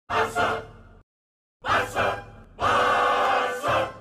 Barca, Barca, Barca.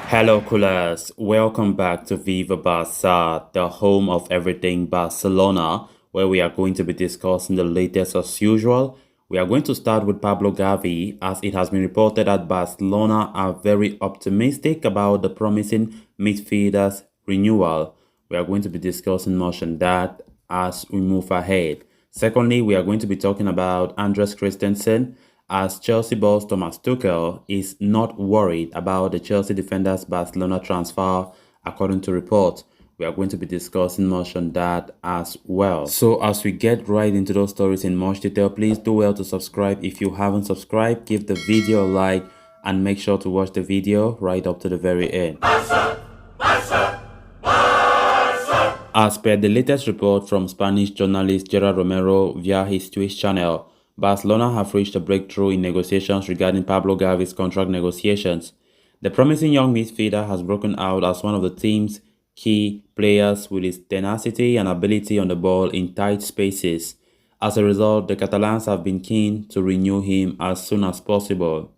Hello, coolers. Welcome back to Viva Barca, the home of everything Barcelona, where we are going to be discussing the latest as usual. We are going to start with Pablo Gavi, as it has been reported that Barcelona are very optimistic about the promising midfielder's renewal. We are going to be discussing much on that as we move ahead. Secondly, we are going to be talking about Andres Christensen, as Chelsea boss Thomas Tuchel is not worried about the Chelsea defender's Barcelona transfer, according to reports. We are going to be discussing much on that as well. So as we get right into those stories in much detail, please do well to subscribe if you haven't subscribed. Give the video a like and make sure to watch the video right up to the very end. Barca, Barca, Barca. As per the latest report from Spanish journalist Gerard Romero via his Twitch channel, Barcelona have reached a breakthrough in negotiations regarding Pablo Gavi's contract negotiations. The promising young midfielder has broken out as one of the team's key players with his tenacity and ability on the ball in tight spaces. As a result, the Catalans have been keen to renew him as soon as possible.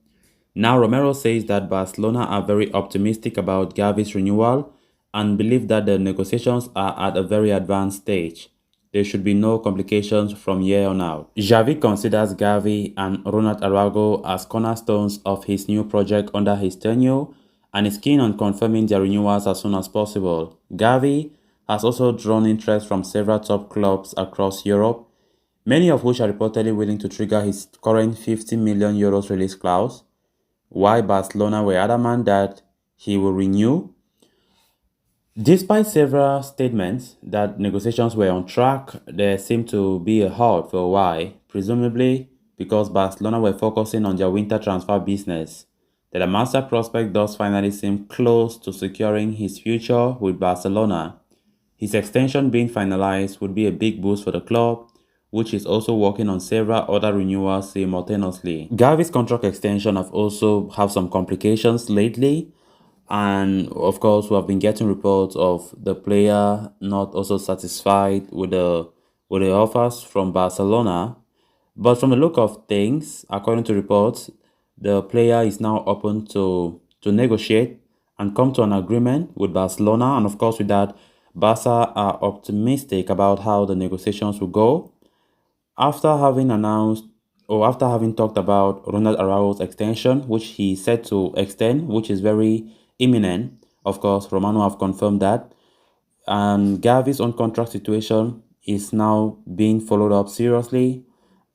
Now, Romero says that Barcelona are very optimistic about Gavi's renewal and believe that the negotiations are at a very advanced stage. There should be no complications from here on out. Xavi considers Gavi and Ronald Araujo as cornerstones of his new project under his tenure and is keen on confirming their renewals as soon as possible. Gavi has also drawn interest from several top clubs across Europe, many of which are reportedly willing to trigger his current €50 million release clause. While Barcelona were adamant that he will renew. Despite several statements that negotiations were on track, there seemed to be a halt for a while, presumably because Barcelona were focusing on their winter transfer business. The La Masia prospect does finally seem close to securing his future with Barcelona. His extension being finalized would be a big boost for the club, which is also working on several other renewals simultaneously. Gavi's contract extension have also have some complications lately, and of course we have been getting reports of the player not also satisfied with the offers from Barcelona. But from the look of things, according to reports, the player is now open to negotiate and come to an agreement with Barcelona. And of course, with that, Barca are optimistic about how the negotiations will go. After having announced or after having talked about Ronald Araujo's extension, which he said to extend, which is very imminent, of course, Romano have confirmed that. And Gavi's own contract situation is now being followed up seriously.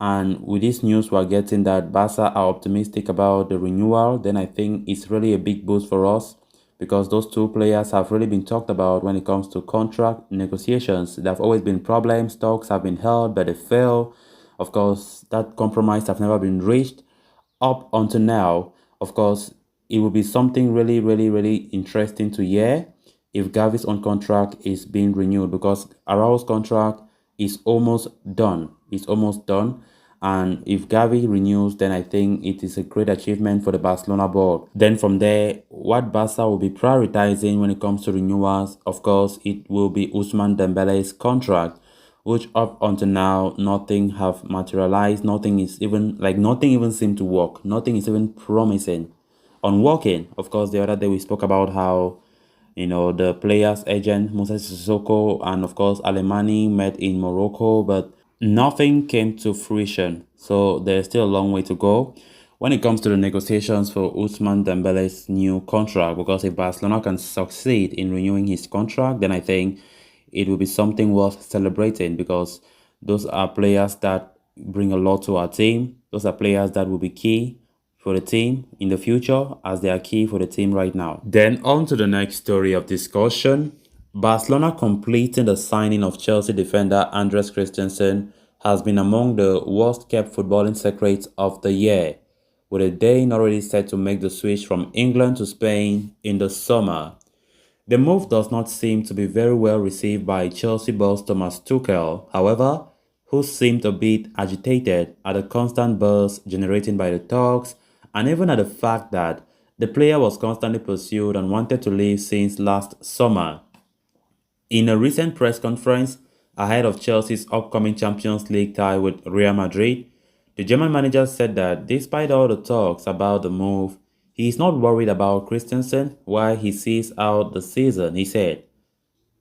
And with this news, we're getting that Barca are optimistic about the renewal. Then I think it's really a big boost for us because those two players have really been talked about when it comes to contract negotiations. There have always been problems, talks have been held, but they fail. Of course, that compromise have never been reached up until now. Of course, it will be something really, really, really interesting to hear if Gavi's own contract is being renewed because Araujo's contract is almost done. It's almost done. And if Gavi renews, then I think it is a great achievement for the Barcelona board. Then from there, what Barca will be prioritizing when it comes to renewals, of course, it will be Ousmane Dembele's contract, which up until now, nothing have materialized. Nothing even seemed to work. Nothing is even promising on working. Of course, the other day we spoke about how the player's agent, Moussa Sissoko, and of course, Alemani met in Morocco, but nothing came to fruition. So there's still a long way to go when it comes to the negotiations for Ousmane Dembele's new contract, because if Barcelona can succeed in renewing his contract, then I think it will be something worth celebrating because those are players that bring a lot to our team. Those are players that will be key for the team in the future as they are key for the team right now. Then on to the next story of discussion. Barcelona completing the signing of Chelsea defender Andres Christensen has been among the worst kept footballing secrets of the year, with a Dane already set to make the switch from England to Spain in the summer. The move does not seem to be very well received by Chelsea boss Thomas Tuchel, however, who seemed a bit agitated at the constant buzz generated by the talks and even at the fact that The player was constantly pursued and wanted to leave since last summer. In a recent press conference ahead of Chelsea's upcoming Champions League tie with Real Madrid, the German manager said that despite all the talks about the move, he is not worried about Christensen while he sees out the season. He said,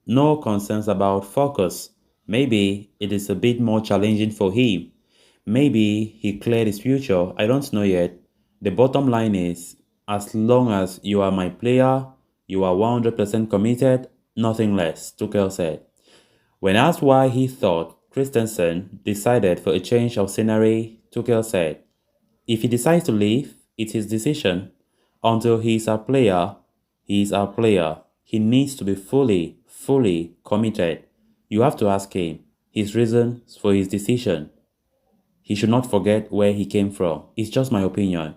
"No concerns about focus. Maybe it is a bit more challenging for him. Maybe he cleared his future. I don't know yet. The bottom line is, as long as you are my player, you are 100% committed, nothing less," Tuchel said. When asked why he thought Christensen decided for a change of scenery, Tuchel said, "If he decides to leave, it's his decision. Until he is our player, he is our player. He needs to be fully committed. You have to ask him his reasons for his decision. He should not forget where he came from. It's just my opinion.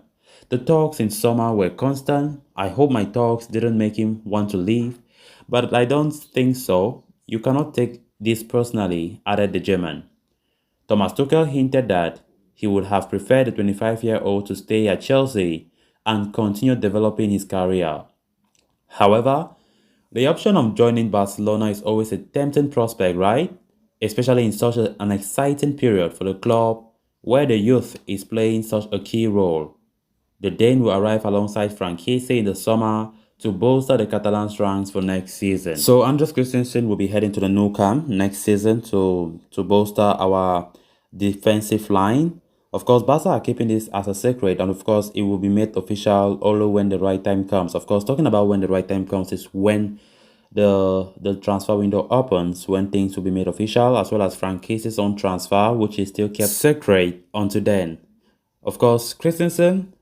The talks in summer were constant. I hope my talks didn't make him want to leave, but I don't think so. You cannot take this personally," added the German. Thomas Tuchel hinted that he would have preferred the 25-year-old to stay at Chelsea and continue developing his career. However, the option of joining Barcelona is always a tempting prospect, right? Especially in such an exciting period for the club where the youth is playing such a key role. The Dane will arrive alongside Franchise in the summer to bolster the Catalans' ranks for next season. So Andreas Christensen will be heading to the Nou Camp next season to bolster our defensive line. Of course, Barca are keeping this as a secret, and of course, it will be made official only when the right time comes. Of course, talking about when the right time comes is when the transfer window opens, when things will be made official, as well as Franchise's own transfer, which is still kept secret until then. Of course, Christensen,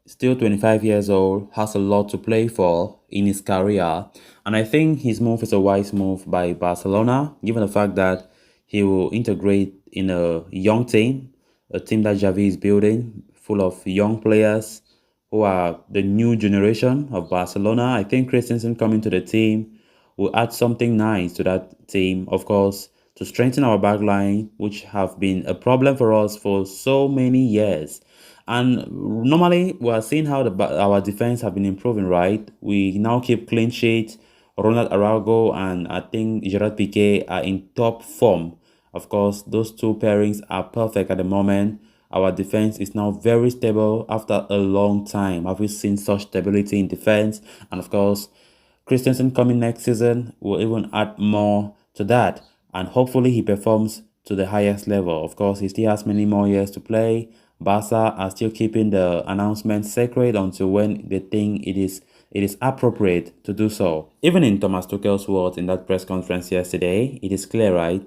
still 25 years old, has a lot to play for in his career, and I think his move is a wise move by Barcelona, given the fact that he will integrate in a young team, a team that Gavi is building, full of young players who are the new generation of Barcelona. I think Christensen coming to the team will add something nice to that team, of course, to strengthen our backline, which have been a problem for us for so many years. And normally, we are seeing how our defense have been improving, right? We now keep clean sheets. Ronald Araujo and I think Gerard Piqué are in top form. Of course, those two pairings are perfect at the moment. Our defense is now very stable after a long time. Have we seen such stability in defense? And of course, Christensen coming next season will even add more to that. And hopefully he performs to the highest level. Of course, he still has many more years to play. Barca are still keeping the announcement secret until when they think it is appropriate to do so. Even in Thomas Tuchel's words in that press conference yesterday, it is clear, right,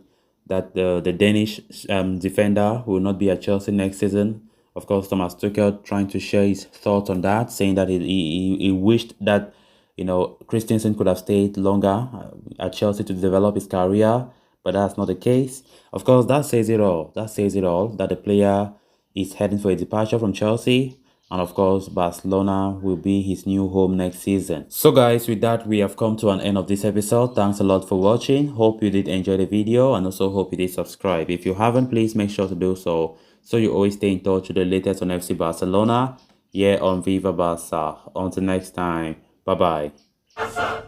that the Danish defender will not be at Chelsea next season. Of course, Thomas Tuchel trying to share his thoughts on that, saying that he wished that Christensen could have stayed longer at Chelsea to develop his career, but that's not the case. Of course, that says it all. That says it all, that the player is heading for a departure from Chelsea, and of course, Barcelona will be his new home next season. So guys, with that, we have come to an end of this episode. Thanks a lot for watching. Hope you did enjoy the video, and also hope you did subscribe. If you haven't, please make sure to do so you always stay in touch with the latest on FC Barcelona here on Viva Barca. Until next time, bye bye.